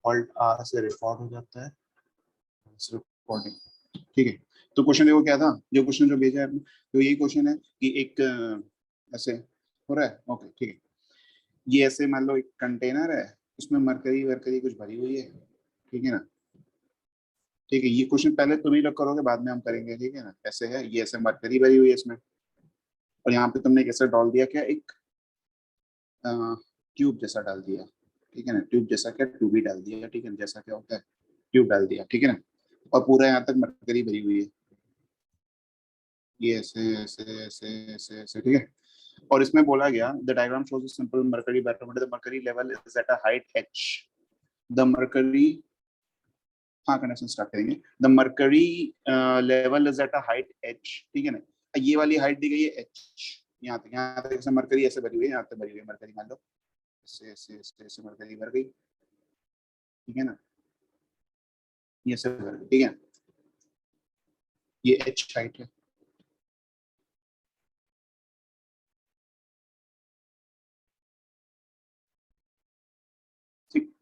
Alt are से record हो जाता है रिकॉर्डिंग। ठीक है, तो क्वेश्चन देखो क्या था, जो क्वेश्चन जो भेजा है आपने, तो यही क्वेश्चन है कि एक ऐसे हो रहा है। ओके ठीक है, ये ऐसे मान लो एक कंटेनर है, उसमें मरकरी वरकरी कुछ भरी हुई है, ठीक है ना। ठीक है, ये क्वेश्चन पहले तुम ही लोग करोगे, बाद में हम करेंगे, ठीक है ना। ऐसे है, ये ऐसे मरकरी भरी हुई है इसमें, और यहाँ पे तुमने कैसे डाल दिया, क्या एक ट्यूब जैसा डाल दिया, ठीक है ना। ट्यूब जैसा क्या, ट्यूब ही डाल दिया, ठीक है, जैसा क्या होता है ट्यूब डाल दिया, ठीक है ना। और पूरा यहाँ तक मरकरी भरी हुई है, ये ऐसे ऐसे ऐसे ऐसे ऐसे, ठीक है। और इसमें बोला गया the diagram shows a simple mercury barometer, the mercury level is at a height h, the mercury, हाँ कनेक्शन स्टार्ट करेंगे, the mercury level is at a height h, ठीक है ना। ये वाली हाइट दी गई है h, यहाँ तक ऐसे मरकरी ऐसे भरी हुई है, यहाँ तक भरी हुई है मरकरी, मान लो ऐसे ऐसे ऐसे ऐसे मरकरी भर गई, ठीक है ना, ये ऐसे भर गई, ठीक है, ये h हाइट है। ठीक,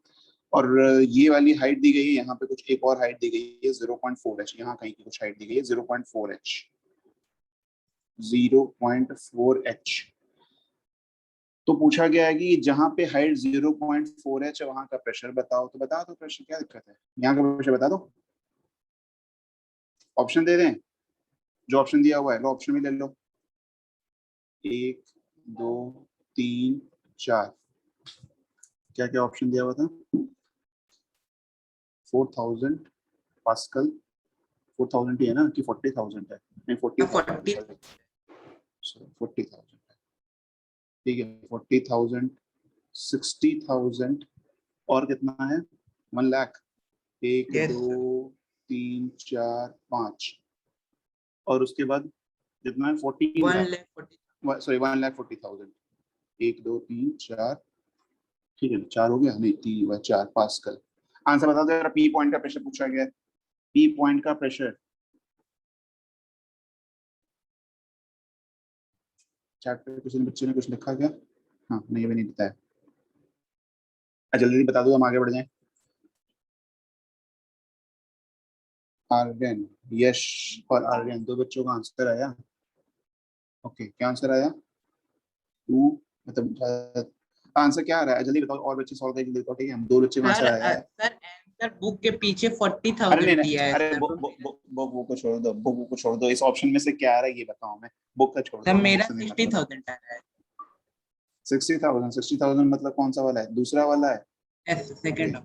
और ये वाली हाइट दी गई है, यहाँ पे कुछ एक और हाइट दी गई है 0.4h, यहाँ कहीं की कुछ हाइट दी गई है 0.4h, 0.4h। तो पूछा गया है कि जहां पे हाइट 0.4h है वहां का प्रेशर बताओ, तो बता दो प्रेशर, क्या दिक्कत है, यहाँ का प्रेशर बता दो। ऑप्शन दे दें, जो ऑप्शन दिया हुआ है लो, ऑप्शन भी ले लो, 1 2 3 4, क्या क्या ऑप्शन दिया हुआ था, 4000 पास्कल, 4000 ही है ना कि 40,000 है, नहीं 40,000, 40,000 है, ठीक है, 40,000, 60,000, और कितना है 1 लाख, 1 2 3 4 5, और उसके बाद जितना है 14 लाख, सॉरी 1,40,000, 1 2 3 4, ठीक है 4 हो गया, नहीं 3 4 पास्कल। आंसर बता दो जरा, पी पॉइंट का प्रेशर पूछा गया है, पी पॉइंट का प्रेशर, चैट पे किसी ने बच्चे ने कुछ लिखा क्या, हाँ नहीं भी नहीं बताया, जल्दी बता दो हम आगे बढ़ जाएं। आर्यन, यश और आर्यन, दो बच्चों का आंसर आया। ओके, क्या आंसर आया, 2, मतलब आंसर क्या आ रहा है, जल्दी बताओ, और बच्चे सॉल्व कर जल्दी बताओ, ठीक है, हम 2 बच्चे का आंसर आया है। सर आंसर बुक के पीछे अरे 40,000 नहीं, दिया है अरे सर। बुक को छोड़ दो, बुक को छोड़ दो, इस ऑप्शन में से क्या आ रहा है ये बताओ हमें, बुक का छोड़ सर दो, बुक मेरा से नहीं मतलब। 60,000 आ रहा है। 60,000, 60,000 मतलब कौन सा वाला है, दूसरा वाला है। Yes second.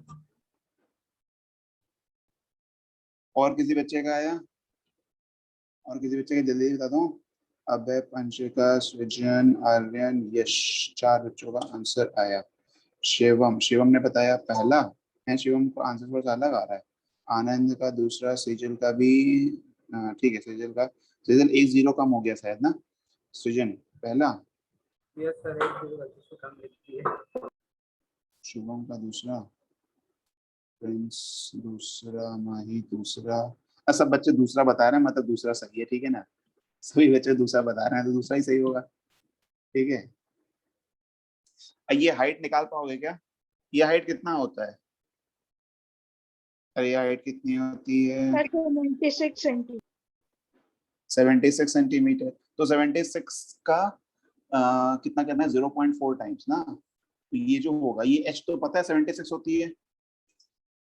और किसी बच्चे का आया, और किसी बच्चे का जल्दी बता दो। अभय, पंचिका, सृजन, आर्यन, यश, 4 बच्चों का आंसर आया। शिवम, शिवम ने बताया पहला है, शिवम को आंसर थोड़ा सा अलग आ रहा है। आनंद का दूसरा, सेजल का भी, ठीक है, सेजल का, सेजल 1 0 कम हो गया शायद ना, सृजन पहला, यस सर, 1 0 बच्चे से कम लिखती है। शुभम का दूसरा, प्रिंस दूसरा, माही दूसरा, सब बच्चे दूसरा बता रहे हैं, मतलब दूसरा सही है, ठीक है ना, सभी बच्चे दूसरा बता रहे हैं तो दूसरा ही सही होगा, ठीक है। ये हाइट निकाल पाओगे क्या, ये हाइट कितना होता है, अरे ये हाइट कितनी होती है, 76 सेंटीमीटर। 76 सेंटीमीटर, तो 76 का कितना करना है, 0.4 टाइम्स ना, तो ये जो होगा, ये h तो पता है 76 होती है,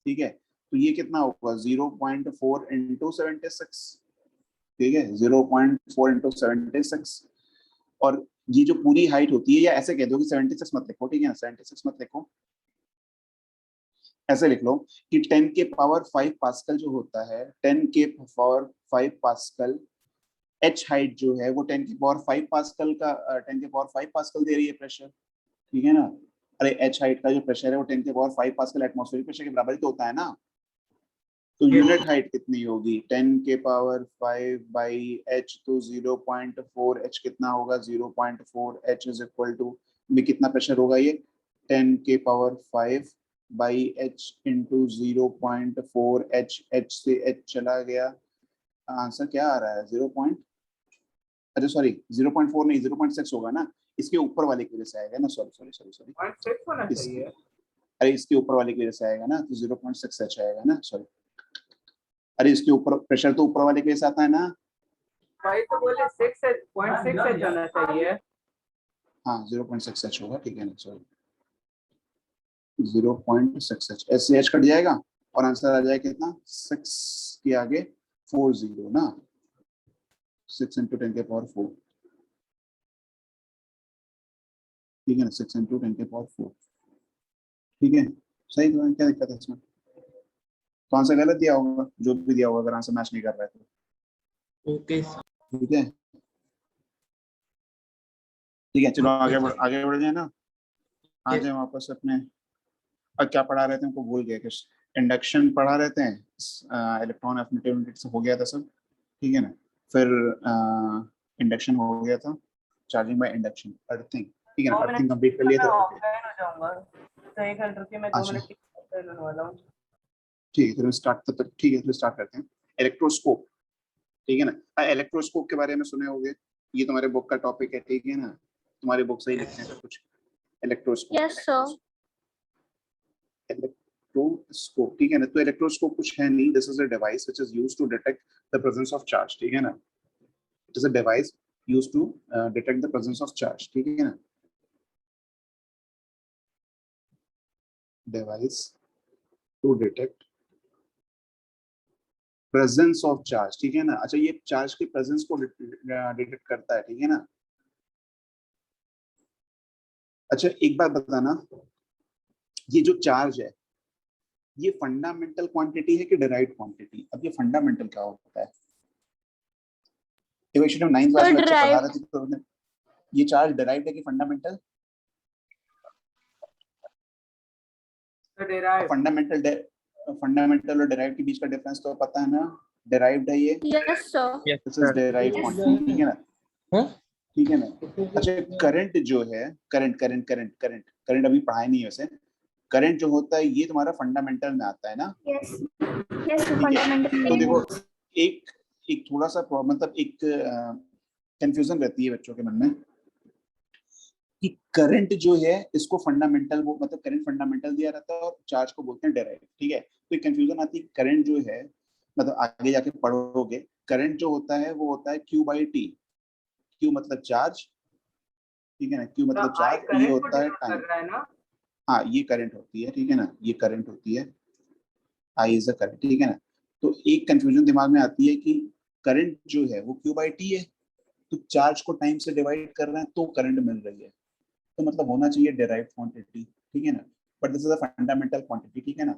ठीक है, तो ये कितना होगा 0.4 इंटू 76, ठीक है, 0.4 इंटू 76, और ये जो पूरी हाइट होती है, या ऐसे कह दो कि 76 मत लिखो, ठीक है ना, 76 मत लिखो, ऐसे लिख लो कि 10 के पावर 5 पास्कल जो होता है, 10 के पावर 5 पास्कल, एच हाइट जो है वो 10 की पावर 5 पास्कल का 10 के पावर 5 पास्कल दे रही है प्रेशर, ठीक है ना। अरे एच हाइट का जो प्रेशर है वो 10 के पावर 5 पास्कल एटमॉस्फेरिक प्रेशर के बराबर ही तो होता है ना, तो यूनिट हाइट कितनी होगी, 10 के पावर 5 बाई एच, तो 0.4 एच कितना होगा, 0.4 एच इज इक्वल टू, में कितना प्रेशर होगा ये, 10 के power 5 by H into 0.4 H, H से एच चला गया, आंसर क्या आ रहा है 0. अच्छा सॉरी 0.4 नहीं 0.6 होगा ना, इसके ऊपर वाले की वजह से आएगा ना, सॉरी सॉरी सॉरी सॉरी, 0.6 होना इसके चाहिए। अरे इसके ऊपर वाले की वजह से आएगा ना, तो 0.6H आएगा ना, सॉरी, अरे इसके ऊपर प्रेशर तो ऊपर वाले की वजह से आता है ना। भाई तो बोले 6.6 जाना चाहिए। हाँ 0.6H होगा, ठीक है ना, सॉरी 0.6H, SCH कट जाएगा और आंसर आ जाएगा कितना, 6 के आगे 40 ना, 6 × 10⁴, ठीक है ना, 6 × 10⁴, ठीक है, सही तो है, क्या दिक्कत है इसमें, तो आंसर गलत दिया होगा, जो भी दिया होगा अगर आंसर मैच नहीं कर रहा है तो, ओके ठीक है, ठीक है, चलो आगे बढ़ जाए ना, आ जाए वापस अपने, और क्या पढ़ा रहे थे हमको भूल गए, कुछ इंडक्शन पढ़ा रहे थे, इलेक्ट्रॉन एफिनिटी से हो गया था सब, ठीक है ना, फिर इंडक्शन हो गया था, चार्जिंग बाय इंडक्शन, अर्थिंग, ठीक है ना, अर्थिंग कंप्लीट कर लिया था, ऑफलाइन हो जाऊंगा तो 1 घंटे रुकिए, मैं 2 अच्छा। मिनट की करने वाला हूँ। ठीक है, तो स्टार्ट, तब तक ठीक है, तो स्टार्ट करते हैं, इलेक्ट्रोस्कोप, ठीक है ना, इलेक्ट्रोस्कोप के बारे में सुने होंगे, ये तुम्हारे बुक का टॉपिक है, ठीक है ना, तुम्हारी बुक से ही लिखते हैं सब कुछ, इलेक्ट्रोस्कोप, यस सर। इलेक्ट्रोस्कोप, ठीक है ना, तो इलेक्ट्रोस्कोप कुछ है नहीं, this is a device which is used to detect the presence of charge, ठीक है ना, it is a device used to detect the presence of charge, ठीक है ना, device to detect presence of charge, ठीक है ना, अच्छा ये चार्ज के प्रेजेंस को डिटेक्ट करता है, ठीक है ना, अच्छा एक बात बताना, ये जो चार्ज है ये फंडामेंटल क्वांटिटी है कि डिराइव्ड क्वांटिटी, अब ये फंडामेंटल क्या होता है, इक्वेशन 9th क्लास में अच्छा पढ़ा रहे थे, तो ये चार्ज डिराइव्ड है कि फंडामेंटल, फंडामेंटल और डिराइव्ड के बीच का डिफरेंस तो पता है ना, डिराइव्ड है ये, yes sir. This is derived quantity, ठीक है ना, ठीक है ना, अच्छा करंट जो है, करंट अभी पढ़ाया नहीं है वैसे, करंट जो होता है ये तुम्हारा फंडामेंटल में आता है ना, यस यस ठीक है, फंडामेंटल तो में। देखो एक एक थोड़ा सा मतलब एक कंफ्यूजन रहती है बच्चों के मन में कि करंट जो है इसको फंडामेंटल, वो मतलब करंट फंडामेंटल दिया रहता है और चार्ज को बोलते हैं डायरेक्ट, ठीक है, तो एक कंफ्यूजन आती है, करंट जो है मतलब आगे जाके पढ़ोगे, करंट जो होता है वो होता है Q/T, Q मतलब चार्ज, ठीक है ना, Q मतलब चार्ज, T होता है टाइम, हाँ ये करंट होती है, ठीक है ना, ये करंट होती है, I इज अ करंट, ठीक है ना, तो एक कंफ्यूजन दिमाग में आती है कि करंट जो है वो Q/T है, तो चार्ज को टाइम से डिवाइड कर रहे हैं तो करंट मिल रही है, तो मतलब होना चाहिए डिराइव्ड क्वांटिटी, ठीक है ना, but this is a fundamental quantity, ठीक है ना,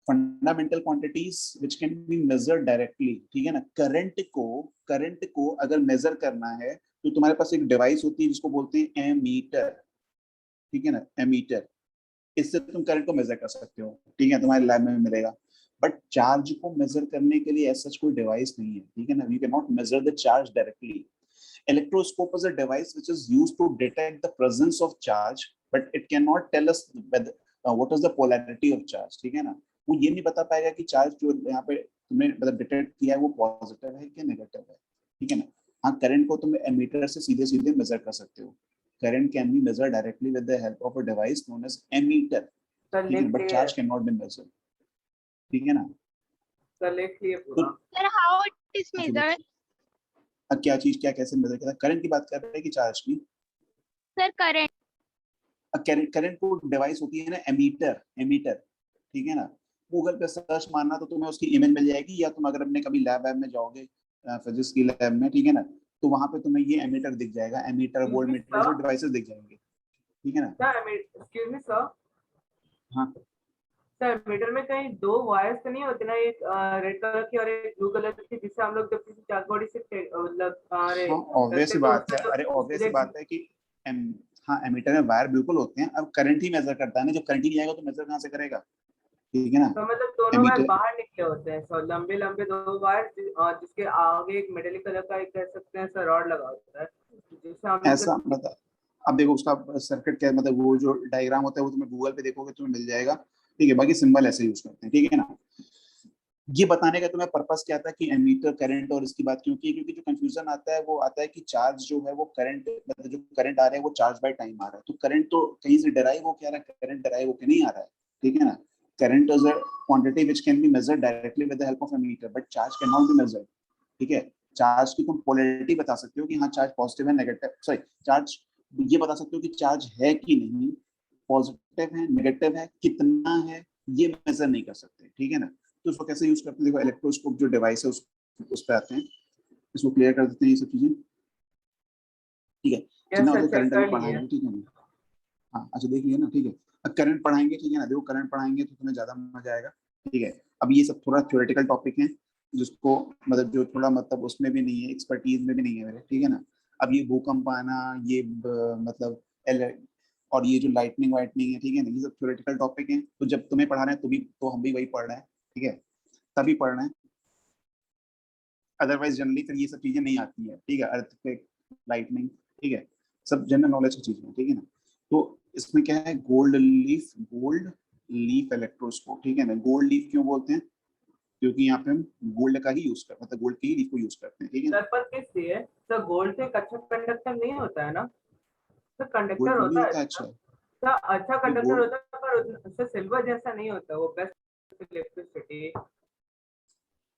fundamental quantities which can be measured directly, ठीक है ना, करंट को अगर मेजर करना है तो तुम्हारे पास एक डिवाइस होती है जिसको बोलते हैं एमीटर, ठीक है ना, एमीटर, इससे तुम करंट को मेजर कर सकते हो, ठीक है, तुम्हारे लैब में भी मिलेगा, बट चार्ज को मेजर करने के लिए ऐसा कोई डिवाइस नहीं है, ठीक है ना, you can not measure the charge directly, electroscope is a device which is used to detect the presence of charge but it cannot tell us whether, what is the polarity of charge, ठीक है ना, वो ये नहीं बता पाएगा कि charge जो यहाँ पे तुमने मतलब डिटेक्ट किया है वो पॉजिटिव है कि नेगेटिव है, ठीक है ना, हाँ करंट को तुम एमीटर से सीधे सीधे मेजर कर सकते हो, current can be measure directly with the help of a device known as ammeter, ठीक है, but charge can not be measured, ठीक है ना, सर लिख लिए पूरा। Sir how it is measured? क्या चीज क्या कैसे मेजर करता है, करंट की बात कर रहे हैं कि चार्ज की, सर करंट। करंट को डिवाइस होती है ना एमीटर, एमीटर, ठीक है ना, गूगल पे सर्च मारना तो तुम्हें उसकी इमेज मिल जाएगी, या तुम अगर अपने कभी लैब में जाओगे फिजिक्स की लैब में, ठीक है ना, तो वहां पे तुम्हें ये एमीटर दिख जाएगा, एमीटर वोल्ट मीटर जो डिवाइसेस दिख जाएंगे, ठीक है ना, सर एक्सक्यूज मी सर, हाँ सर मीटर में कहीं 2 वायर्स तो नहीं होते ना, एक रेड कलर की और एक ब्लू कलर की, जिससे हम लोग जब किसी चार्ज बॉडी से मतलब ऑब्वियस बात है, अरे ऑब्वियस बात है कि हाँ एमीटर में वायर बिल्कुल होते हैं, अब करंट ही मेजर करता है ना, जब करंट ही नहीं आएगा तो मेजर कहाँ से करेगा, ठीक है ना, तो मतलब दोनों वायर एमीटर बाहर निकले होते हैं सर, लंबे लंबे 2 वायर, जिसके आगे एक मेटेलिक कलर का एक कह सकते हैं सर रॉड लगा होता है, जिससे हम ऐसा मतलब, अब देखो उसका सर्किट क्या मतलब, वो जो डायग्राम होता है वो तुम्हें गूगल पे देखोगे तुम्हें मिल जाएगा, ठीक है, बाकी सिंबल ऐसे यूज करते हैं, ठीक है ना, ये बताने का तुम्हें पर्पस क्या था कि एमीटर करंट और इसकी बात क्यों की, क्योंकि जो कंफ्यूजन आता है वो आता है कि चार्ज जो है वो करंट, मतलब जो करंट आ रहा है वो चार्ज बाय टाइम आ रहा है, तो करंट तो कहीं से डराइव हो क्या रहा है, करंट डराइव होकर नहीं आ रहा है, ठीक है ना। Current is a quantity which can be measured directly with the help of ammeter, but charge can not be measured, ठीक है। चार्ज की तुम पोलैरिटी बता सकते हो कि हाँ चार्ज पॉजिटिव है नेगेटिव, सॉरी चार्ज ये बता सकते हो कि चार्ज है कि नहीं, पॉजिटिव है नेगेटिव है कितना है, ये मेजर नहीं कर सकते, ठीक है ना। तो उसको कैसे यूज करते हैं, देखो इलेक्ट्रोस्कोप जो डिवाइस है उस पे आते हैं, इसको क्लियर कर देते हैं ये सब चीजें, ठीक है। जितना यस मतलब सर, करंट चेक अभी कर लिए। पढ़ाएंगे, ठीक है ना। हाँ अच्छा देख लिया ना, ठीक है। अब करंट पढ़ाएंगे, ठीक है ना, देखो करंट पढ़ाएंगे तो तुम्हें ज्यादा मजा आएगा, ठीक है। अब ये सब थोड़ा थ्योरेटिकल टॉपिक है, जिसको मतलब जो थोड़ा मतलब उसमें भी नहीं है, एक्सपर्टीज में भी नहीं है मेरे, ठीक है ना। अब ये भूकंप आना, ये मतलब और ये जो लाइटनिंग वाइटनिंग है, ठीक है ना, ये सब थ्योरेटिकल टॉपिक है, तो जब तुम्हें पढ़ा रहे हैं तो हम भी वही पढ़ रहे हैं, ठीक है, तभी पढ़ रहे हैं। अदरवाइज जनरली फिर ये सब चीजें नहीं आती है, ठीक है, अर्थक्वेक लाइटनिंग, ठीक है, सब जनरल नॉलेज की चीजें, ठीक है ना। तो इसमें क्या है, गोल्ड लीफ इलेक्ट्रोस्कोप, ठीक है ना। गोल्ड लीफ क्यों बोलते हैं, क्योंकि यहाँ पे हम गोल्ड का ही यूज करते हैं, मतलब गोल्ड की ही लीफ को यूज करते हैं, ठीक है ना। सर पर किस लिए सर, गोल्ड तो एक अच्छा कंडक्टर नहीं होता है ना सर, गोल्ड कंडक्टर क्यों नहीं होता है होता अच्छा। अच्छा, सर अच्छा ये कंडक्टर गोल्ड, होता है पर उससे सिल्वर जैसा नहीं होता, वो बेस्ट इलेक्ट्रिसिटी।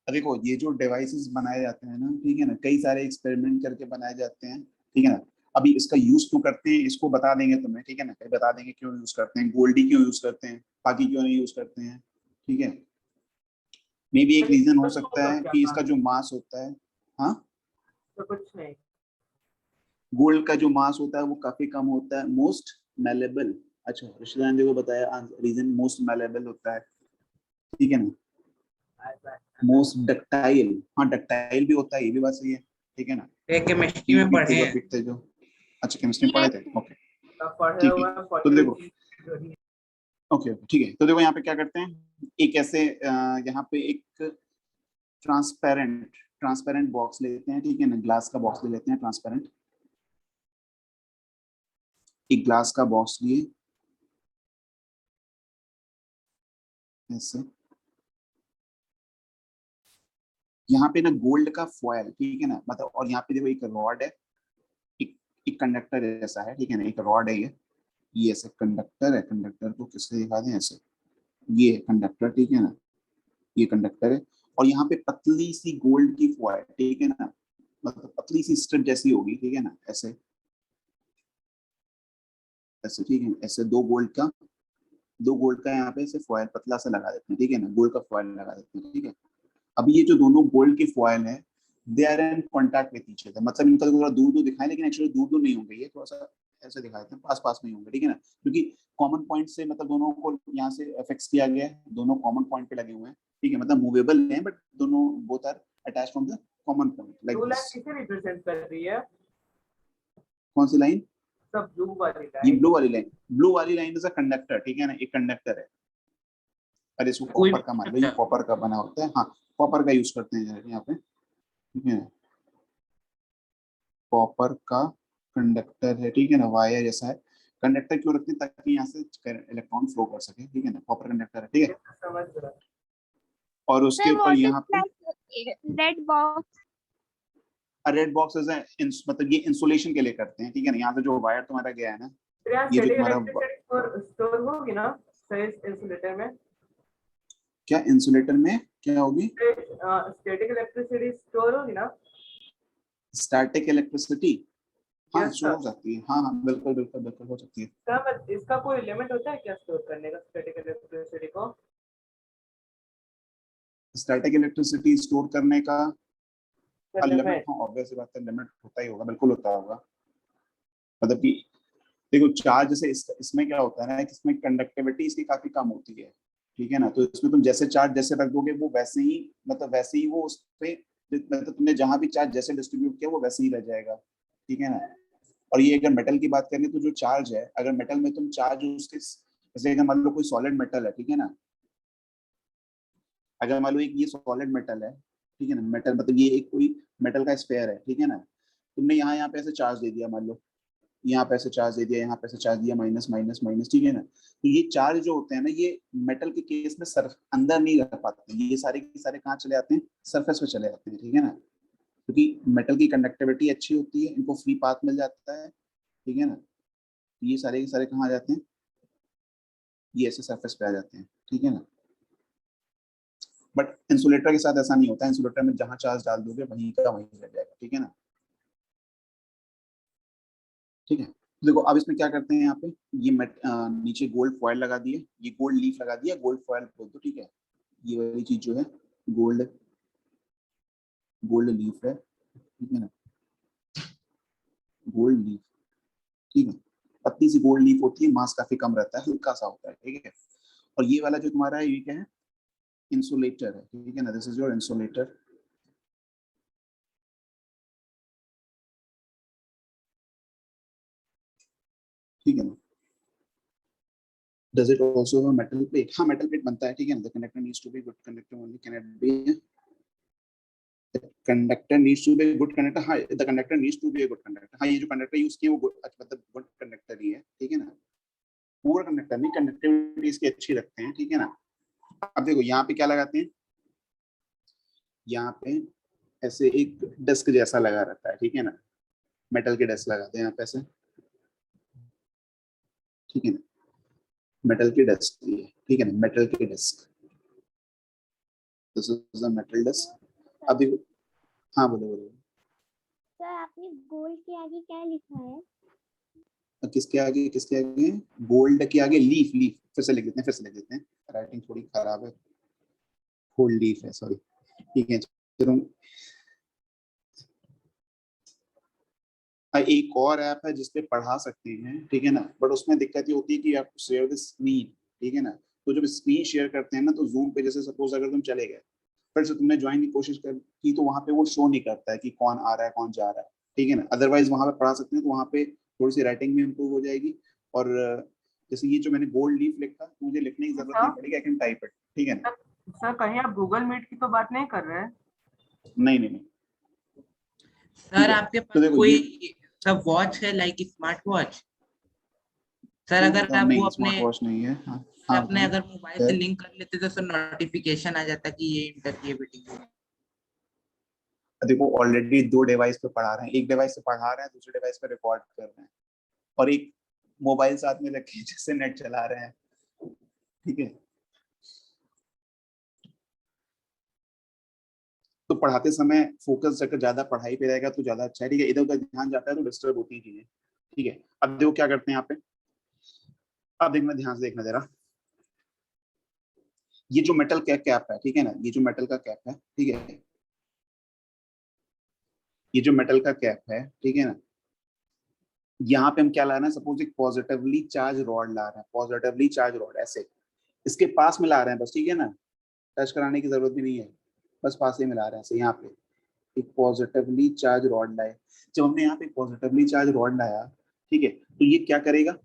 देखो ये जो डिवाइसेस बनाए जाते हैं ना, ठीक है ना, कई सारे एक्सपेरिमेंट करके बनाए जाते हैं, ठीक है ना। अभी इसका यूज क्यों करते हैं इसको बता देंगे तुम्हें, ठीक है ना, कहीं बता देंगे क्यों यूज करते हैं, गोल्ड ही क्यों यूज करते हैं, बाकी क्यों नहीं यूज करते हैं, ठीक है। मे भी एक रीजन हो स्कोप सकता का है क्या कि इसका काम जो है? मास होता है, हाँ, तो कुछ नहीं। गोल्ड का जो मास होता है वो काफी कम होता है, मोस्ट मेलेबल, अच्छा ऋषिदान जी को बताया रीजन मोस्ट मेलेबल होता है, ठीक है ना। मोस्ट डक्टाइल, हाँ डक्टाइल भी होता है, ये भी बात सही है, ठीक है ना। ये केमिस्ट्री हीट में पीटते पढ़े जो हैं। पीटते जो, अच्छा केमिस्ट्री में पढ़े थे, ओके पढ़े ठीक है। हुए हैं तो देखो 48 ओके ठीक है, तो देखो यहाँ पे क्या करते हैं, एक ऐसे यहाँ पे एक ट्रांसपेरेंट ट्रांसपेरेंट बॉक्स लेते हैं, ठीक है ना, ग्लास का बॉक्स ले लेते हैं ट्रांसपेरेंट, एक ग्लास का बॉक्स लिए ऐसे, यहाँ पे ना गोल्ड का फॉयल, ठीक है ना, मतलब और यहाँ पे देखो एक रॉड है, एक एक कंडक्टर ऐसा है, ठीक है ना, एक रॉड है ये ऐसे कंडक्टर है, कंडक्टर को किससे दिखा दें ऐसे, ये कंडक्टर, ठीक है ना, ये कंडक्टर है, और यहाँ पे पतली सी गोल्ड की फॉयल, ठीक है ना, मतलब पतली सी स्ट्रिप जैसी होगी, ठीक है ना, ऐसे ऐसे, ठीक है, ऐसे दो गोल्ड का यहाँ पे ऐसे फॉयल पतला सा लगा देते हैं, ठीक है ना, गोल्ड का फॉयल लगा देते हैं, ठीक है। अभी ये जो दोनों गोल्ड की फॉयल है, they are in contact with each other, मतलब इनका थोड़ा दूर दूर दिखाए, लेकिन एक्चुअली दूर दूर नहीं होंगे, ये थोड़ा सा ऐसे दिखाए थे, पास पास में ही होंगे, ठीक है ना, क्योंकि कॉमन पॉइंट से मतलब दोनों को यहाँ से फिक्स किया गया है, दोनों कॉमन पॉइंट पे लगे हुए हैं, ठीक है, मतलब मूवेबल हैं, बट दोनों both are attach from the common point like blue this. Line किसे रिप्रेजेंट कर रही है? कौन सी लाइन, सब ब्लू वाली ये लाइन। ब्लू वाली लाइन इज अ कंडक्टर, ठीक है ना, एक कंडक्टर है, अरे इसको कोई कॉपर का मान लो, ये कॉपर का बना होता है, हाँ कॉपर का यूज करते हैं यहाँ पे, ठीक है, कॉपर का कंडक्टर है, ठीक है ना, वायर जैसा है, कंडक्टर क्यों रखते हैं ताकि यहाँ से इलेक्ट्रॉन फ्लो कर सके, ठीक है ना, कॉपर कंडक्टर है, ठीक है। ये तो समझ रहा। और उसके Sir, ऊपर what is यहाँ पे that red box? Red boxes है, मतलब ये इंसुलेशन के लिए करते हैं, ठीक है ना, यहाँ से जो वायर तुम्हारा गया है ना, तो यहाँ ये जो स्टैटिक तुम्हारा इलेक्ट्रिसिटी स्टोर होगी ना सही इंसुलेटर में? क्या इंसुलेटर में क्या होगी, स्टैटिक इलेक्ट्रिसिटी स्टोर होगी ना? स्टैटिक इलेक्ट्रिसिटी, हाँ यस स्टोर सर। हो सकती है, हाँ हाँ बिल्कुल बिल्कुल बिल्कुल हो सकती है। सर इसका कोई लिमिट होता है क्या स्टोर करने का स्टैटिक इलेक्ट्रिसिटी को? स्टैटिक इलेक्ट्रिसिटी स्टोर करने का लिमिट, लिमिट। हाँ ऑब्वियस बात है, लिमिट होता ही होगा, बिल्कुल होता होगा, मतलब कि देखो चार्ज जैसे इसमें क्या होता है ना कि इसमें कंडक्टिविटी इसकी काफी कम होती है, ठीक है ना, तो इसमें तुम जैसे चार्ज जैसे रख दोगे वो वैसे ही, मतलब वैसे ही वो उस पे, मतलब तुमने जहां भी चार्ज जैसे डिस्ट्रीब्यूट किया वो वैसे ही रह जाएगा, ठीक है ना। और ये अगर मेटल की बात करें तो जो चार्ज है, अगर मेटल में तुम चार्ज उसके जैसे अगर मान लो कोई सॉलिड मेटल है, ठीक है ना, अगर मान लो एक ये सॉलिड मेटल है, ठीक है ना, मेटल मतलब ये एक कोई मेटल का स्फेयर है, ठीक है ना, तुमने यहाँ यहाँ पे ऐसे चार्ज दे दिया मान लो, यहाँ पे ऐसे चार्ज दे दिया, यहाँ पे ऐसे चार्ज दिया, माइनस माइनस माइनस, ठीक है ना। तो ये चार्ज जो होते हैं ना, ये मेटल के केस में सर्फ अंदर नहीं रह पाते, ये सारे के सारे कहाँ चले जाते हैं, सरफेस पे चले जाते हैं, ठीक है ना। क्योंकि मेटल की कंडक्टिविटी अच्छी होती है, इनको फ्री पाथ मिल जाता है, ठीक है ना। ये सारे के सारे कहाँ आ जाते हैं, ये ऐसे सरफेस पे आ जाते हैं, ठीक है ना। बट इंसुलेटर के साथ ऐसा नहीं होता है, इंसुलेटर में जहां चार्ज डाल दोगे वहीं का वहीं रह जाएगा, ठीक है ना। ठीक है, तो देखो अब इसमें क्या करते हैं, यहाँ पे ये नीचे गोल्ड फॉयल लगा दिए, ये गोल्ड लीफ लगा दिया, गोल्ड फॉयल बोल दो, ठीक है। ये वाली चीज जो है गोल्ड गोल्ड लीफ है, ठीक है ना, गोल्ड लीफ, ठीक है। पतली सी गोल्ड लीफ होती है, मास काफी कम रहता है, हल्का सा होता है, ठीक है। और ये वाला जो तुम्हारा है, ये क्या है, इंसुलेटर है, ठीक है ना, दिस इज योर इंसुलेटर। ठीक है ना। Does it also have a metal plate? हाँ, metal plate बनता है, ठीक है ना। The conductor needs to be good conductor only, cannot be the conductor needs to be a good conductor। हाँ, the conductor needs to be a good conductor। हाँ, ये जो कंडक्टर यूज किए वो मतलब गुड कंडक्टर ही है, ठीक है ना। पूरा कंडक्टर नहीं, कंडक्टिविटी इसकी अच्छी रखते हैं, ठीक है ना। अब देखो यहाँ पे क्या लगाते हैं, यहाँ पे ऐसे एक डिस्क जैसा लगा रहता है, ठीक है ना, मेटल के डिस्क लगाते हैं यहाँ पे ऐसे, ठीक है ना। मेटल की डिस्क ये, ठीक है ना, मेटल की disc, this is a metal disc. अब देखो, हाँ बोलो बोलो। सर आपने गोल्ड के आगे क्या लिखा है? किसके आगे, किसके आगे, गोल्ड के आगे लीफ, लीफ फिर से लिख देते हैं, फिर से लिख देते हैं, राइटिंग थोड़ी खराब है, गोल्ड लीफ है, सॉरी, ठीक है। चलो, एक और ऐप है जिसपे पढ़ा सकते हैं, ठीक है ना, बट उसमें दिक्कत ये होती है कि आप शेयर द स्क्रीन, ठीक है ना। तो जब स्क्रीन शेयर करते हैं ना, तो जूम पे जैसे सपोज अगर तुम चले गए, फिर से तुमने ज्वाइन की कोशिश की, तो वहां पे वो शो नहीं करता है कि कौन आ रहा है कौन जा रहा है, ठीक है ना। अदरवाइज वहां पे पढ़ा सकते हैं, तो वहां पे थोड़ी सी राइटिंग भी इम्प्रूव हो जाएगी। और जैसे ये जो मैंने गोल्ड लीफ लिखा, तो मुझे लिखने की जरूरत नहीं पड़ेगी, आई कैन टाइप इट, ठीक है ना। सर कहीं आप गूगल मीट की तो बात नहीं कर रहे हैं? नहीं नहीं नहीं, ठीक सर है। आपके तो पास देखो ये कोई सब वॉच है लाइक स्मार्ट वॉच? सर अगर आप वो नहीं, अपने स्मार्ट वॉच नहीं है। हाँ सर हाँ अपने बताओ। अगर मोबाइल से है? लिंक कर लेते तो सर नोटिफिकेशन आ जाता कि ये इंटर ये वीडियो। देखो ऑलरेडी दो डिवाइस पे पढ़ा रहे हैं, एक डिवाइस से पढ़ा रहे हैं, दूसरे डिवाइस पे रिकॉर्ड कर रहे हैं, और एक मोबाइल साथ में रखे जैसे नेट चला रहे हैं, ठीक है। तो पढ़ाते समय फोकस अगर ज्यादा पढ़ाई पे रहेगा तो ज्यादा अच्छा है, ठीक है। इधर उधर ध्यान जाता है तो डिस्टर्ब होती है चीजें, ठीक है। अब देखो क्या करते हैं यहाँ पे, अब देखना, ध्यान से देखना जरा। ये जो मेटल का कैप है, ठीक है ना, ये जो मेटल का कैप है, ठीक है, ये जो मेटल का कैप है, ठीक है ना, यहाँ पे हम क्या ला रहे हैं, सपोज एक पॉजिटिवली चार्ज रॉड ला रहे हैं, पॉजिटिवली चार्ज रॉड ऐसे इसके पास में ला रहे हैं बस, ठीक है ना, टच कराने की जरूरत भी नहीं है, बस पास ही मिला रहे हैं ऐसे। यहाँ पे एक पॉजिटिवली चार्ज रॉड लाए, जब हमने यहाँ पे पॉजिटिवली चार्ज रॉड लाया, ठीक है, तो ये क्या करेगा,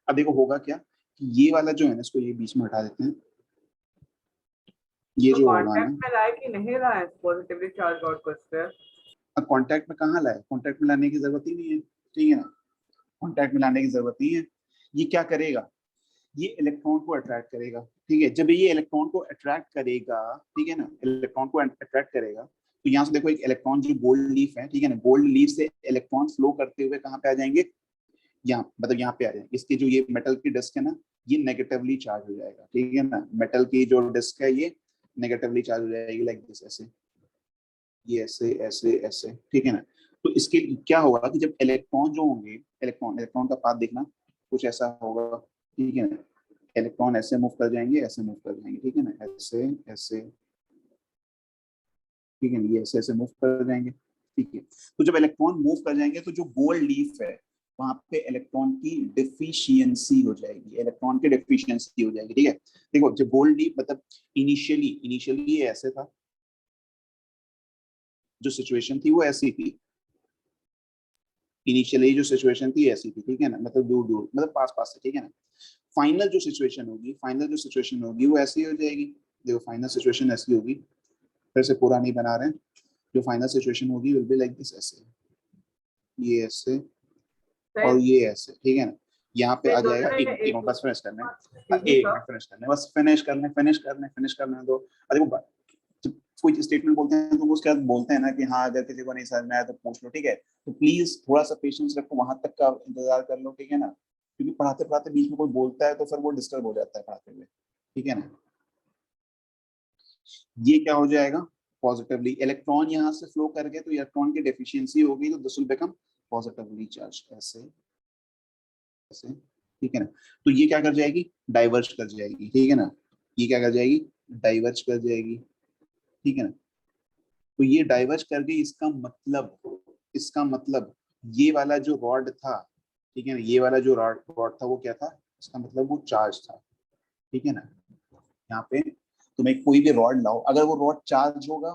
अब देखो होगा क्या कि ये वाला जो है ना, इसको ये बीच में हटा देते हैं, ये तो जो होगा ना, कांटेक्ट में लाए कि नहीं लाए पॉजिटिवली चार्ज रॉड को इससे? अब कॉन्टैक्ट में कहाँ लाए, कॉन्टैक्ट में लाने की जरूरत ही नहीं है, ठीक है ना, कॉन्टैक्ट में लाने की जरूरत नहीं है। ये क्या करेगा, ये इलेक्ट्रॉन को अट्रैक्ट करेगा, ठीक है। जब ये इलेक्ट्रॉन को अट्रैक्ट करेगा, ठीक है ना, इलेक्ट्रॉन को अट्रैक्ट करेगा, तो यहाँ से देखो एक इलेक्ट्रॉन जो गोल्ड लीफ है, ठीक है ना, गोल्ड लीफ से इलेक्ट्रॉन फ्लो करते हुए कहाँ पे आ जाएंगे, यहाँ, मतलब यहाँ पे आ जाएंगे। इसकी जो ये मेटल की डिस्क है ना, ये नेगेटिवली चार्ज हो जाएगा, ठीक है ना, मेटल की जो डिस्क है ये नेगेटिवली चार्ज हो जाएगी, लाइक दिस, ऐसे, ये ऐसे ऐसे ऐसे, ठीक है ना। तो इसके क्या होगा कि जब इलेक्ट्रॉन जो होंगे, इलेक्ट्रॉन इलेक्ट्रॉन का पाथ देखना कुछ ऐसा होगा, ठीक है ना, इलेक्ट्रॉन ऐसे मूव कर जाएंगे, ऐसे मूव कर जाएंगे, ठीक है ना, ऐसे ऐसे, ठीक है ना, ये ऐसे ऐसे मूव कर जाएंगे, ठीक है। तो जब इलेक्ट्रॉन मूव कर जाएंगे, तो जो गोल्ड लीफ है वहां पे इलेक्ट्रॉन की डिफिशियंसी हो जाएगी, इलेक्ट्रॉन की डिफिशियंसी हो जाएगी, ठीक है। देखो जब गोल्ड लीफ मतलब इनिशियली इनिशियली ये ऐसे था, जो सिचुएशन थी वो ऐसी थी, इनिशियली जो सिचुएशन थी ऐसी थी, ठीक है ना, मतलब दूर दूर मतलब पास पास से, ठीक है ना। फाइनल जो सिचुएशन होगी, फाइनल जो सिचुएशन होगी वो ऐसी हो जाएगी, देखो फाइनल सिचुएशन ऐसी होगी, फिर से पूरा नहीं बना रहे हैं, जो फाइनल सिचुएशन होगी विल बी लाइक दिस, ऐसे, ये ऐसे, और ये ऐसे, ठीक है ना, यहाँ पे तो आ इन दोनों जाएगा में एक एक बस फिनिश करना है, excuse me, एक sir. मिनट फिनिश करना है, बस फिनिश करने दो। अरे वो जब कोई स्टेटमेंट बोलते हैं तो वो उसके बाद बोलते हैं ना कि हाँ अगर किसी को नहीं समझ में आया तो पूछ लो, ठीक है, तो प्लीज थोड़ा सा पेशेंस रखो, वहां तक का इंतजार कर लो, ठीक है ना, क्योंकि पढ़ाते पढ़ाते बीच में कोई बोलता है तो फिर वो डिस्टर्ब हो जाता है पढ़ाते हुए, ठीक है ना। ये क्या हो जाएगा, पॉजिटिवली इलेक्ट्रॉन यहाँ से फ्लो कर गए तो इलेक्ट्रॉन की डेफिशिएंसी होगी, तो this will become positively charge, ऐसे ऐसे, ठीक है ना। तो ये क्या कर जाएगी, डाइवर्ज कर जाएगी, ठीक है ना, ये क्या कर जाएगी, डाइवर्ज कर जाएगी, ठीक है ना। तो ये डाइवर्ज कर गई, इसका मतलब ये वाला जो रॉड था, ठीक है ना, ये वाला जो रॉड था वो क्या था, इसका मतलब वो चार्ज था, ठीक है ना। यहाँ पे तुम एक कोई भी रॉड लाओ, अगर वो रॉड चार्ज होगा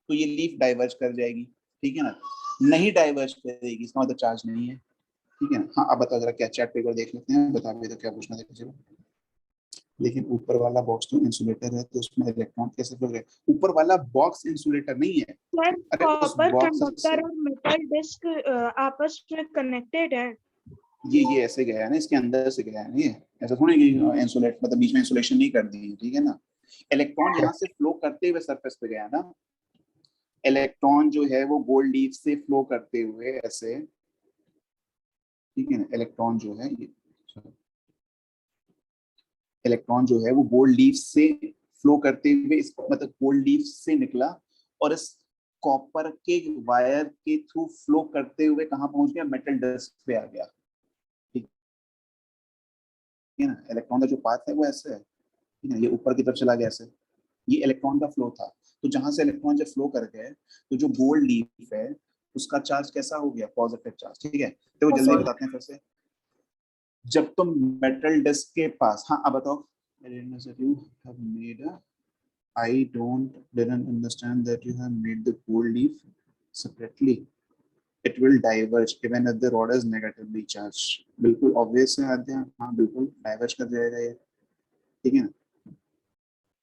तो ये लीफ डाइवर्ज कर जाएगी, ठीक है ना, नहीं डाइवर्ज करेगी इसका मतलब चार्ज नहीं है, ठीक है ना। हाँ अब बताओ जरा क्या चैट पेपर देख लेते हैं, बता भी तो क्या पूछना देखो जरा। लेकिन ऊपर वाला बॉक्स तो इंसुलेटर है तो उसमें इलेक्ट्रॉन कैसे फ्लो करेगा, ऊपर वाला बॉक्स इंसुलेटर नहीं है, सर अरे उस कॉपर बॉक्स से कंडक्टर और मेटल डिस्क आपस में कनेक्टेड है। ये ऐसे गया है ना, इसके अंदर से गया है ना, ये ऐसा थोड़ी कि इंसुलेट मतलब बीच में इंसुलेशन नहीं कर दी है, ठीक है ना। इलेक्ट्रॉन यहाँ से फ्लो करते हुए सरफेस पे गया ना, इलेक्ट्रॉन जो है वो गोल्ड लीफ से फ्लो करते हुए ऐसे, ठीक है ना, इलेक्ट्रॉन जो है ये, इलेक्ट्रॉन जो है वो गोल्ड लीफ से फ्लो करते हुए इस मतलब गोल्ड लीफ से निकला और इस कॉपर के वायर के थ्रू फ्लो करते हुए कहाँ पहुंच गया, मेटल डिस्क पे आ गया, ठीक है ना। इलेक्ट्रॉन का जो पाथ है वो ऐसे है, ठीक है, ये ऊपर की तरफ चला गया ऐसे, ये इलेक्ट्रॉन का फ्लो था। तो जहां से इलेक्ट्रॉन जब फ्लो कर गए तो जो गोल्ड लीफ है उसका चार्ज कैसा हो गया, पॉजिटिव चार्ज, ठीक है। तो जल्दी बताते हैं फिर से, जब तुम मेटल डिस्क के पास, हाँ अब बताओ, you have made a, I didn't understand that you have made the gold leaf separately. It will diverge even if the rod is negatively charged. बिल्कुल obvious है आद्या, हाँ बिल्कुल diverge कर जाएगा ये, ठीक है ना,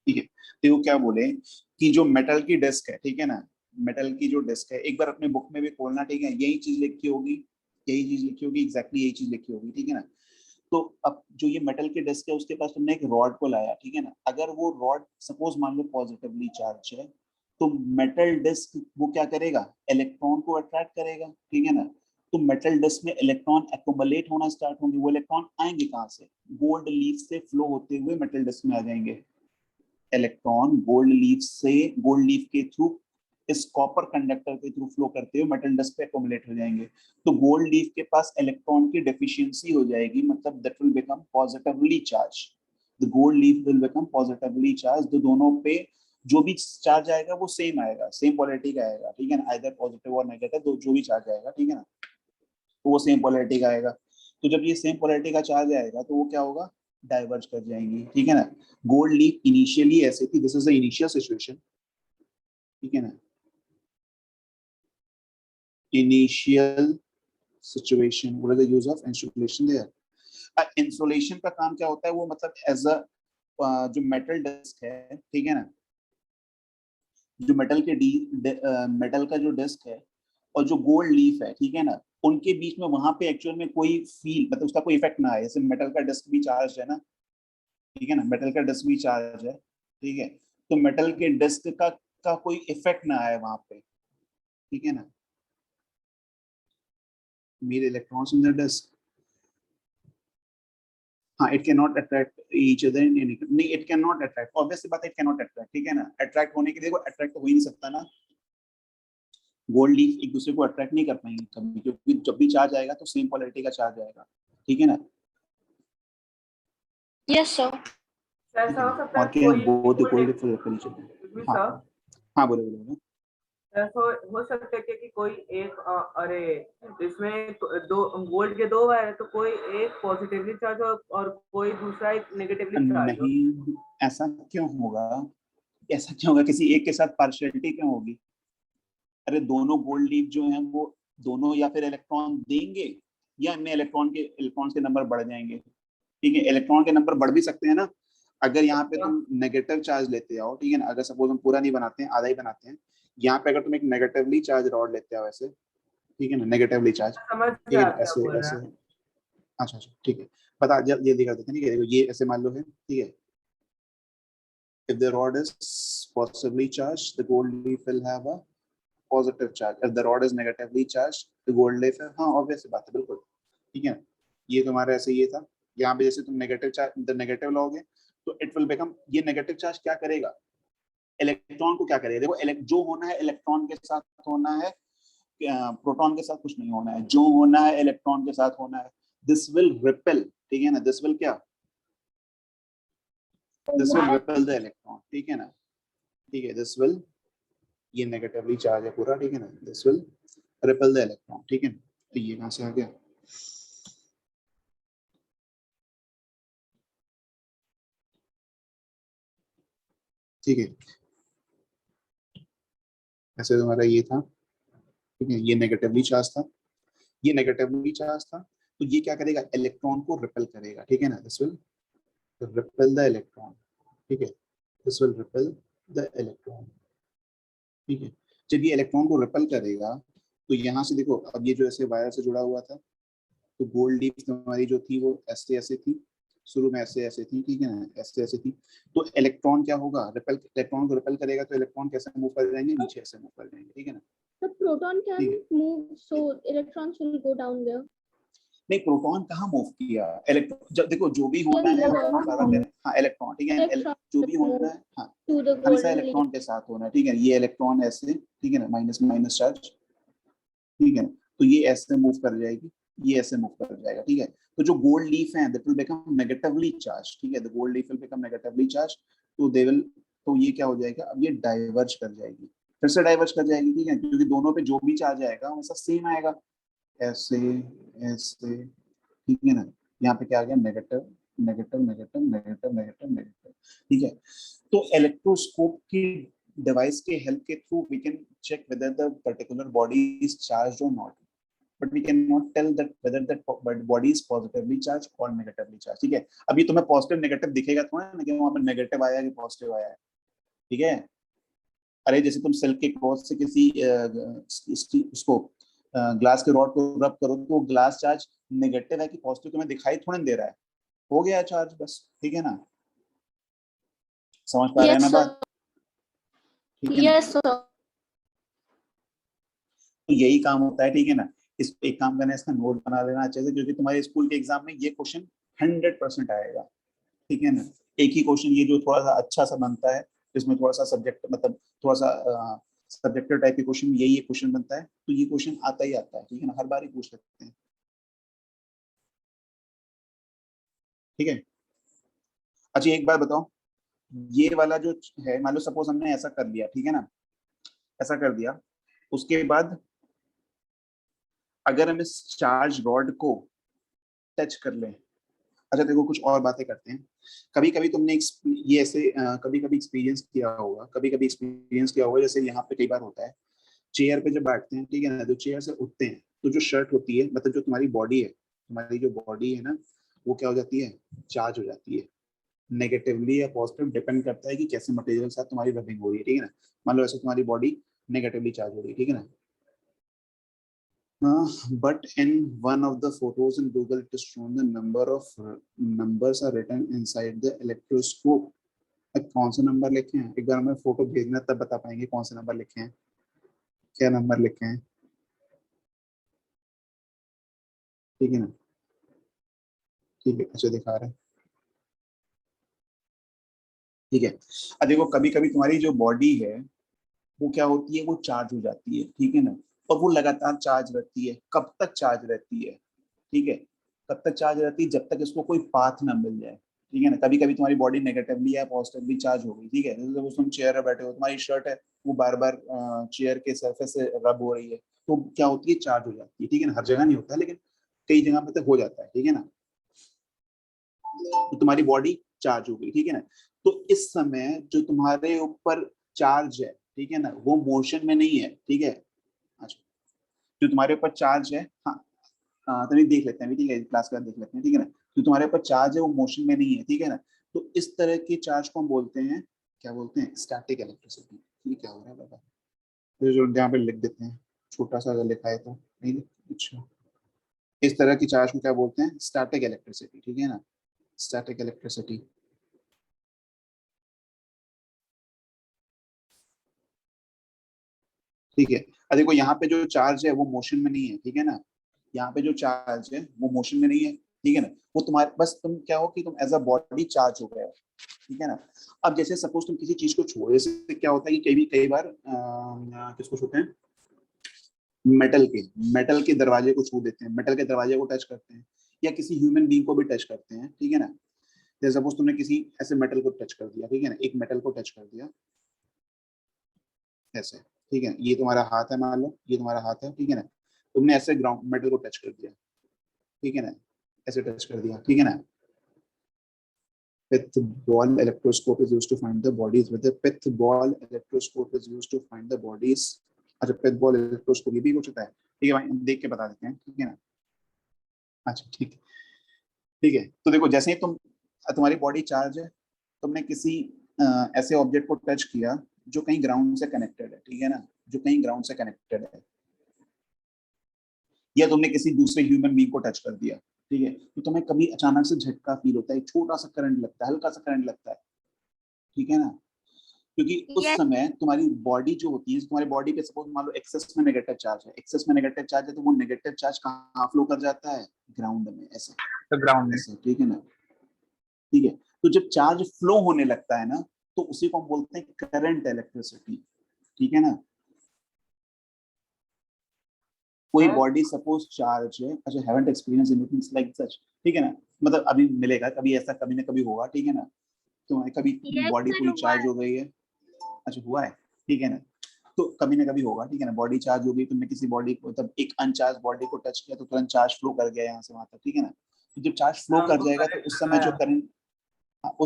ठीक है। तो वो क्या बोले कि जो मेटल की डिस्क है, ठीक है ना, मेटल की जो डिस्क है एक बार अपने बुक में भी खोलना, ठीक है, यही चीज लिखी होगी, यही चीज लिखी होगी, एग्जैक्टली यही चीज लिखी होगी, ठीक है ना। तो अब जो ये मेटल की डिस्क है उसके पास तुमने एक रॉड को लाया, ठीक है ना, अगर वो रॉड सपोज मान लो पॉजिटिवली चार्ज है तो मेटल डिस्क वो क्या करेगा, इलेक्ट्रॉन को अट्रैक्ट करेगा, ठीक है ना। तो मेटल डिस्क में इलेक्ट्रॉन एक्युमुलेट होना स्टार्ट होंगे, वो इलेक्ट्रॉन आएंगे कहाँ से, गोल्ड लीफ से फ्लो होते हुए मेटल डिस्क में आ जाएंगे, इलेक्ट्रॉन गोल्ड लीफ के थ्रू इस कॉपर कंडक्टर के थ्रू फ्लो करते हुए मेटल डस्ट पे एक्युमुलेट हो जाएंगे। तो गोल्ड लीफ के पास इलेक्ट्रॉन की डेफिशिएंसी हो जाएगी, मतलब that will become positively charge, the gold leaf will become positively charge. तो दोनों पे जो भी चार्ज आएगा वो सेम आएगा, सेम पोलैरिटी का आएगा, ठीक है ना, आइदर पॉजिटिव और नेगेटिव, तो जो भी चार्ज आएगा, ठीक है ना, तो वो सेम पोलैरिटी का आएगा। तो जब ये सेम पोलैरिटी का चार्ज आएगा तो वो क्या होगा, डाइवर्ज कर जाएंगी, ठीक है ना। गोल्ड लीफ इनिशियली ऐसे थी, this is the initial situation, ठीक है ना, initial situation, what is the use of insulation there? Insulation का काम क्या होता है, वो मतलब एज अ जो मेटल डिस्क है, ठीक है ना, जो मेटल का जो डिस्क है और जो गोल्ड लीफ है, ठीक है ना, उनके बीच में वहां पे एक्चुअल में कोई फील मतलब उसका कोई इफेक्ट ना आए, जैसे मेटल का डिस्क भी चार्ज है ना, ठीक है ना, मेटल का डिस्क भी चार्ज है, ठीक है, तो मेटल के डिस्क का कोई इफेक्ट ना आए वहां पे, ठीक है ना, मेरे इलेक्ट्रॉन्स इन द डिस्क, हाँ it can not attract each other in any, नहीं it can not attract, obvious सी बात है, इट कैन नॉट अट्रैक्ट, ठीक है ना, अट्रैक्ट होने के लिए वो अट्रैक्ट तो हो ही नहीं सकता ना, गोल्ड लीफ एक दूसरे को अट्रैक्ट नहीं कर पाएंगे कभी, क्योंकि जब भी चार्ज आएगा तो सेम पोलैरिटी का चार्ज आएगा, ठीक है ना। Yes sir. ऐसा हो सकता और है क्या कोई बोथ कोई गोल्ड excuse me, हाँ sir, हाँ बोलो बोलो, ऐसा हो सकता है कि कोई एक अरे इसमें दो गोल्ड के दो वायर है तो कोई एक पॉजिटिवली चार्ज हो और कोई दूसरा एक नेगेटिवली चार्ज हो। नहीं ऐसा क्यों होगा, ऐसा क्यों होगा, किसी एक के साथ पार्शियलिटी क्यों होगी, अरे दोनों गोल्ड लीफ जो हैं वो दोनों या फिर इलेक्ट्रॉन देंगे या इनमें इलेक्ट्रॉन के नंबर बढ़ जाएंगे, ठीक है, इलेक्ट्रॉन के नंबर बढ़ भी सकते हैं ना, अगर यहाँ पे तुम नेगेटिव चार्ज लेते आओ, ठीक है ना, अगर सपोज हम पूरा नहीं बनाते हैं आधा ही बनाते हैं, यहाँ पे अगर तुम एक नेगेटिवली चार्ज रॉड लेते आओ ऐसे, ठीक है ना, नेगेटिवली चार्ज, समझ ठीक गया है ना, आप क्या ऐसे बोल रहे ऐसे हैं। अच्छा अच्छा ठीक है, बता जल्दी कर देते हैं। ठीक है, देखो ये ऐसे मान लो है, ठीक है, if the rod is positively charged, the gold leaf will have a positive charge. If the rod is negatively charged, the gold leaf है, हाँ ऑब्वियस बात है बिल्कुल, ठीक है। ये तुम्हारा ऐसे ये था, यहाँ पे जैसे तुम नेगेटिव चार्ज द नेगेटिव लोगे तो इट विल बिकम, ये नेगेटिव चार्ज क्या करेगा, इलेक्ट्रॉन को क्या करेगा, देखो जो होना है इलेक्ट्रॉन के साथ होना है, प्रोटॉन के साथ कुछ नहीं होना है, जो होना है इलेक्ट्रॉन के साथ होना है। दिस विल रिपेल, ठीक है ना, दिस विल क्या, this will repel the electron, ठीक है ना, ठीक है, दिस विल, ये नेगेटिवली चार्ज है पूरा, ठीक है ना, this will repel the electron, ठीक है। तो ये कहां से आ गया, ठीक है, ऐसे तुम्हारा ये था, ठीक है, ये नेगेटिवली चार्ज था, ये नेगेटिवली चार्ज था, तो ये क्या करेगा, इलेक्ट्रॉन को रिपेल करेगा, ठीक है ना, this will repel the electron, ठीक है, this will repel the electron, ठीक है। जब ये इलेक्ट्रॉन को रिपेल करेगा तो यहाँ से देखो, अब ये जो ऐसे वायर से जुड़ा हुआ था, तो गोल्ड लीफ हमारी जो थी वो ऐसे ऐसे थी, शुरू में ऐसे ऐसे थी, ठीक है ना, ऐसे ऐसे थी, तो इलेक्ट्रॉन क्या होगा, रिपेल, इलेक्ट्रॉन को रिपेल करेगा तो इलेक्ट्रॉन कैसे मूव कर जाएंगे, नीचे ऐसे मूव कर जाएंगे, ठीक है ना। The proton can ठीक है, move, so electrons will go down there. नहीं प्रोटॉन कहाँ मूव किया, इलेक्ट्रॉन, जब देखो जो भी होना है, हम सारा कह रहे हैं, हाँ इलेक्ट्रॉन, ठीक है, Electrons जो भी will होना move है, हाँ to the हमेशा golden leaf. इलेक्ट्रॉन के साथ होना है, ठीक है, ये इलेक्ट्रॉन ऐसे, ठीक है ना, माइनस माइनस चार्ज, ठीक है, तो ये ऐसे मूव कर जाएगी, ये ऐसे मूव कर जाएगा, ठीक है। तो जो गोल्ड लीफ है that will become negatively charge, ठीक है, the gold leaf will become negatively charge, तो दे विल, तो ये क्या हो जाएगा, अब ये डाइवर्ज कर जाएगी, फिर से डाइवर्ज कर जाएगी, ठीक है, क्योंकि दोनों पे जो भी चार्ज आएगा हमेशा सेम आएगा, ऐसे ऐसे, ठीक है ना, यहाँ पे क्या आ गया, negative negative negative negative negative negative, ठीक है। तो इलेक्ट्रोस्कोप की डिवाइस के हेल्प के through we can check whether the particular body is charged or not, but we cannot tell that whether that body is positively charged or negatively charged, ठीक है। अभी तुम्हें पॉजिटिव नेगेटिव दिखेगा थोड़ा ना कि वहां पर नेगेटिव आया कि पॉजिटिव आया है, ठीक है। अरे जैसे तुम सेल के क्रॉस से किसी उसको ग्लास के रॉड को रब करो तो ग्लास चार्ज नेगेटिव है कि पॉजिटिव तुम्हें दिखाई थोड़ा दे रहा है, हो गया चार्ज बस, ठीक है ना, समझ पा रहे हैं ना बात, ठीक है ना। Yes, sir. तो यही काम होता है, ठीक है ना। इस एक काम करना है, इसका नोट बना लेना अच्छे से, क्योंकि तुम्हारे स्कूल के एग्जाम में ये क्वेश्चन 100% आएगा, ठीक है ना। एक ही क्वेश्चन ये जो थोड़ा सा अच्छा सा बनता है, जिसमें थोड़ा सा सब्जेक्ट मतलब थोड़ा सा सब्जेक्टिव टाइप के क्वेश्चन, यही एक क्वेश्चन बनता है, तो ये क्वेश्चन आता ही आता है, ठीक है ना, हर बार ही पूछ सकते हैं, ठीक है। अच्छा एक बार बताओ, ये वाला जो है, मान लो सपोज हमने ऐसा कर लिया, ठीक है ना, ऐसा कर दिया, उसके बाद अगर हम इस चार्ज रॉड को टच कर लें, अच्छा देखो कुछ और बातें करते हैं। कभी कभी तुमने ये ऐसे कभी कभी एक्सपीरियंस किया होगा, कभी कभी एक्सपीरियंस किया होगा, जैसे यहाँ पे कई बार होता है, चेयर पे जब बैठते हैं, ठीक है ना, तो चेयर से उठते हैं तो जो शर्ट होती है, मतलब जो तुम्हारी बॉडी है, तुम्हारी जो बॉडी है ना, वो क्या हो जाती है, चार्ज हो जाती है, नेगेटिवली या पॉजिटिव, डिपेंड करता है कि कैसे मटेरियल के साथ तुम्हारी रबिंग हो रही है, ठीक है ना। मान लो ऐसे तुम्हारी बॉडी नेगेटिवली चार्ज हो रही है, ठीक है ना, but in one of the photos in Google, it is shown the number of numbers are written inside the electroscope. कौन से नंबर लिखे हैं, एक बार हमें फोटो भेजना तब बता पाएंगे कौन से नंबर लिखे हैं, क्या नंबर लिखे हैं, ठीक है ना, ठीक है, अच्छा दिखा रहे हैं, ठीक है। अब देखो कभी कभी तुम्हारी जो बॉडी है वो क्या होती है, वो चार्ज हो जाती है, ठीक है ना, और वो लगातार चार्ज रहती है, कब तक चार्ज रहती है, ठीक है, कब तक चार्ज रहती है, जब तक इसको कोई पाथ ना मिल जाए, ठीक है ना। कभी कभी तुम्हारी बॉडी नेगेटिवली या पॉजिटिवली चार्ज हो गई, ठीक है, जैसे तुम चेयर पर बैठे हो, तुम्हारी शर्ट है वो बार बार चेयर के सरफेस से रब हो रही है, तो क्या होती है, चार्ज हो जाती है, ठीक है ना, हर जगह नहीं होता है लेकिन कई जगह पे तक हो जाता है, ठीक है ना, तो तुम्हारी बॉडी चार्ज हो गई, ठीक है ना। तो इस समय जो तुम्हारे ऊपर चार्ज है, ठीक है ना, वो मोशन में नहीं है, ठीक है, अच्छा, जो तुम्हारे ऊपर चार्ज है, हाँ तभी देख लेते हैं, ठीक है, क्लास के बाद देख लेते हैं, ठीक है ना, जो तुम्हारे ऊपर चार्ज है वो मोशन में नहीं है, ठीक है ना, तो इस तरह के चार्ज को हम बोलते हैं, क्या बोलते हैं, स्टैटिक इलेक्ट्रिसिटी। ये क्या हो रहा है बाबा, तो जो यहाँ पे लिख देते हैं, छोटा सा अगर लिखा है तो नहीं, अच्छा इस तरह की चार्ज को क्या बोलते हैं? स्टैटिक इलेक्ट्रिसिटी, ठीक है ना, स्टैटिक इलेक्ट्रिसिटी। ठीक है, अब देखो यहाँ पे जो चार्ज है वो मोशन में नहीं है, ठीक है ना, यहाँ पे जो चार्ज है वो मोशन में नहीं है, ठीक है ना, वो तुम्हारे बस तुम क्या हो कि तुम एज अ बॉडी चार्ज हो गए हो, ठीक है ना। अब जैसे सपोज तुम किसी चीज को छुओ, जैसे क्या होता है कि कई बार किसको छूते हैं, मेटल के दरवाजे को छू देते हैं, मेटल के दरवाजे को टच करते हैं, या किसी ह्यूमन बीइंग को भी टच करते हैं, ठीक है ना। जैसे सपोज तुमने किसी ऐसे मेटल को टच कर दिया, ठीक है ना, एक मेटल को टच कर दिया ऐसे, ठीक है, ये तुम्हारा हाथ है, मान लो ये तुम्हारा हाथ है, ठीक है ना, तुमने ऐसे ग्राउंड मेटल को टच कर दिया, ठीक है ना, ऐसे टच कर दिया, ठीक है ना। Pith ball electroscope is used to find the bodies with the pith ball electroscope is used to find the bodies। अच्छा, pith ball electroscope ये भी कुछ होता है, ठीक है भाई, हम देख के बता देते हैं, ठीक है ना। अच्छा ठीक है, ठीक है, तो देखो जैसे ही तुम्हारी बॉडी चार्ज है, तुमने किसी ऐसे ऑब्जेक्ट को टच किया जो कहीं ग्राउंड से कनेक्टेड है, ठीक है ना, जो कहीं ग्राउंड से कनेक्टेड है, या तुमने किसी दूसरे ह्यूमन बीइंग को टच कर दिया, ठीक है, तो तुम्हें कभी अचानक से झटका फील होता है, छोटा सा करंट लगता है, हल्का सा करंट लगता है, ठीक है ना, क्योंकि उस समय तुम्हारी बॉडी जो होती है, तुम्हारी बॉडी पे सपोज मान लो एक्सेस में नेगेटिव चार्ज है, एक्सेस में नेगेटिव चार्ज है, तो वो नेगेटिव चार्ज कहाँ फ्लो कर जाता है? ग्राउंड में, ऐसे तो ग्राउंड में, ऐसे, ठीक है ना, ठीक है। तो जब चार्ज फ्लो होने लगता है ना, तो उसी को हम बोलते हैं करंट इलेक्ट्रिसिटी, ठीक है ना। कोई बॉडी सपोज चार्ज है, अच्छा, haven't experience anything like such, ठीक है ना, मतलब अभी मिलेगा, कभी ऐसा कभी ना कभी होगा, ठीक है ना, तुम्हारी कभी बॉडी पूरी चार्ज हो गई है, अच्छा हुआ है, ठीक है ना, तो कभी ना कभी होगा, ठीक है ना, बॉडी चार्ज हो गई, तुमने किसी बॉडी को, तब एक अनचार्ज बॉडी को टच किया तो तुरंत चार्ज फ्लो कर गया यहाँ से वहां तक, ठीक है ना। तो जब चार्ज फ्लो कर जाएगा तो उस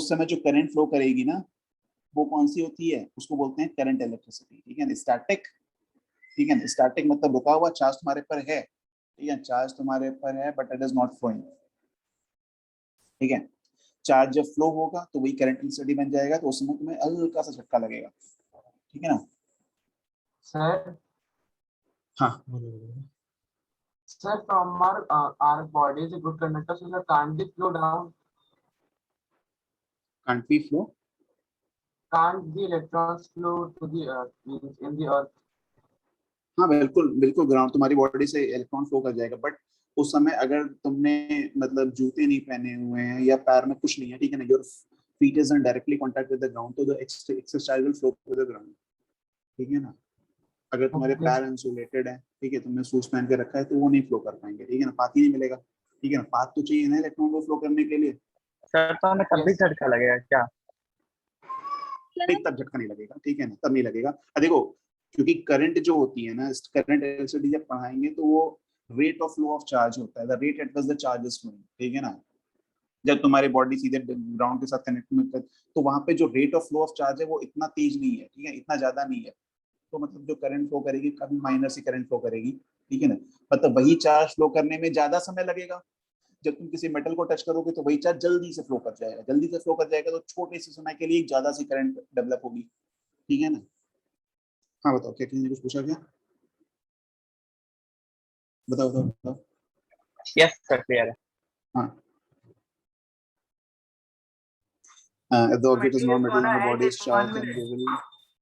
समय जो करंट फ्लो करेगी ना, वो कौन सी होती है? उसको बोलते हैं करंट इलेक्ट्रिसिटी, ठीक है ना, स्टैटिक, ठीक है ना, स्टैटिक मतलब रुका हुआ, चार्ज तुम्हारे पर है, ठीक है, चार्ज तुम्हारे पर है but it is not flowing, ठीक है। चार्ज जब फ्लो होगा तो वही करंट इलेक्ट्रिसिटी बन जाएगा, तो उस समय तुम्हें हल्का सा झटका लगेगा, ठीक है ना। Sir, हाँ, sir, from our body is a good conductor, so sir, can't it flow down? can't be flow, Can't the electrons flow to the earth, means in the earth? हाँ बिल्कुल बिल्कुल, ग्राउंड तुम्हारी बॉडी से electron flow कर जाएगा, but उस समय अगर तुमने मतलब जूते नहीं पहने हुए हैं या पैर में कुछ नहीं है, ठीक है ना, your feet is in directly contact with the ground, तो the excess charge will flow to the ground, ठीक है ना। अगर तुम्हारे Okay. पैर इंसुलेटेड है, ठीक है, तुमने शूज पहन के रखा है, तो वो नहीं फ्लो कर पाएंगे, ठीक है ना, पाथ ही नहीं मिलेगा, ठीक है ना, पाथ तो चाहिए ना इलेक्ट्रॉन को फ्लो करने के लिए, सर तो हमें तब भी झटका लगेगा क्या? नहीं तब झटका नहीं लगेगा, ठीक है ना, तब नहीं लगेगा। देखो क्योंकि करंट जो होती है ना, करंट इलेक्ट्रिसिटी जब पढ़ाएंगे तो वो rate of flow of charge होता है, the rate at which the charge is flowing, ठीक है ना। जब तुम्हारी बॉडी सीधे ग्राउंड के साथ कनेक्ट में तो वहां पे जो rate of flow of charge है वो इतना तेज नहीं है, ठीक है, इतना ज्यादा नहीं है, तो मतलब जो करंट फ्लो करेगी काफी माइनर सी करंट फ्लो करेगी, ठीक है ना, मतलब वही चार्ज फ्लो करने में ज्यादा समय लगेगा। जब तुम किसी मेटल को टच करोगे तो वही चार्ज जल्दी से फ्लो कर जाएगा, जल्दी से फ्लो कर जाएगा, तो छोटे से समय के लिए ज्यादा सी करंट डेवलप होगी, ठीक है ना। हाँ बताओ, क्या किसी ने कुछ पूछा क्या? बताओ बताओ बताओ। यस सर, क्लियर है। हाँ, if the object is not metal and the body is charged, then they will